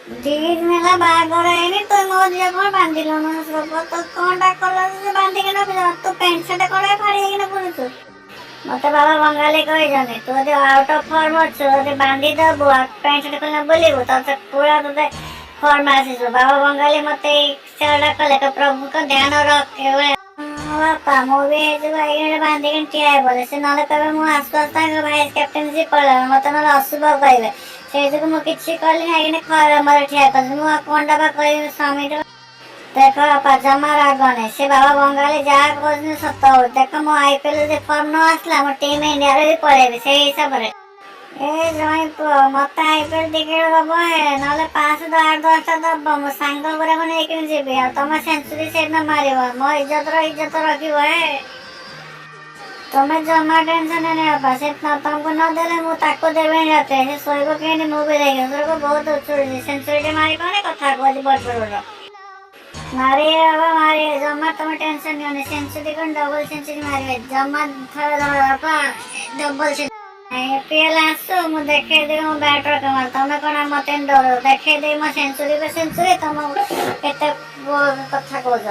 ଦିନ ହେଲା ବାହାଘର ହେଇନି ତୁ ମୋ ଝିଅ କଣ ବାନ୍ଧିଲୁନୁ ସବୁ ତୁ କଣଟା କଲ ଯେ ବାନ୍ଧିକି ରଖିଛ ତୁ ପ୍ୟାଣ୍ଟ ସାର୍ଟ କଣ ଫାଡ଼ି ହେଇକିନା ବୁଲୁଛୁ। ମତେ ବାବା ବଙ୍ଗାଳୀ କହିଛନ୍ତି ତୁ ଯଦି ଆଉଟ୍ ଅଫ୍ ଫର୍ମ ଅଛୁ ଯଦି ବାନ୍ଧି ଦବୁ ପ୍ୟାଣ୍ଟ ସାର୍ଟ କଲେ ବୁଲିବୁ ତତେ ପୁରା ତତେ ଫର୍ମ ଆସିଯିବ। ବାବା ବଙ୍ଗାଳୀ ମତେ ଏଇ ସେଟା କଲେ ତ ପ୍ରଭୁଙ୍କ ଧ୍ୟାନ ରଖ ଏଭଳିଆ ବାପା ମୁଁ ବି ହେଇଯିବ ଏଇଟା ବାନ୍ଧିକି ଠିଆ ହେବନି ସେ ନହେଲେ କହିବେ ମୁଁ ଆସୁ ଆସୁ ତାଙ୍କ ଭାଇସ୍ କ୍ୟାପ୍ଟେନସିପ୍ ପଳେଇବ ମତେ ନହେଲେ ଅଶୁଭ କହିବେ। ସେଇ ଯୋଗୁ ମୁଁ କିଛି କଲିନି ଆଇକିନା ଖରାପରେ ଠିଆ କରିଛି ମୁଁ ଆଉ କଣଟା ବା କହିବି ସ୍ୱାମୀର। ଦେଖ ବାପା ଜମା ରାଗ ନାହିଁ ସେ ବାବା ବଙ୍ଗାଳୀ ଯାହା କହୁଛନ୍ତି ସତ ହଉଛି ଦେଖ ମୋ IPL ଯଦି ଫର୍ମ ନ ଆସିଲା ମୋ ଟିମ୍ ଇଣ୍ଡିଆରେ ବି ପଳେଇବି ସେଇ ହିସାବରେ। ଏ ଜଇଁ ପୁଅ ମତେ IPL ଟିକେଟ ଦବ ନହେଲେ 5 8 10ଟା ଦବ ମୋ ସାଙ୍ଗ ଗୁରାକୁ ନେଇକିନି ଯିବି ଆଉ ତମେ ସେଞ୍ଚୁରୀ ସେଦିନ ମାରିବ ମୋ ଇଜ୍ଜତ ରଖିବ ତମେ ଜମା ଟେନସନ ନିଅ ବାପା ସେ ତମକୁ ନଦେଲେ ମୁଁ ତାକୁ ଦେବିନି ରାତିରେ ସେ ଶୋଇବ କେମିତି ମୁଁ ବି ଦେଖିବି ଏଥରକ ବହୁତ ଉଛୁଳୁଛି ସେଞ୍ଚୁରୀଟେ ମାରିବନି କଥା କହୁଛି ବଡ ମାରିବେ ବାବା ମାରିବେ ଜମା ତମେ ଟେନସନ ନିଅନି ସେଞ୍ଚୁରୀ କଣ ଡବଲ ସେଞ୍ଚୁରୀ ମାରିବେ ଜମା ଥରେ ବାପା ଡବଲ IPL ଆସୁ ମୁଁ ଦେଖେଇଦେବି ମୋ ବ୍ୟାଟର କମାଲ ତମେ କଣ ମତେ ଡର ଦେଖେଇଦେବି ମୋ ସେଞ୍ଚୁରୀ ତମ କେତେ କଥା କହୁଛ।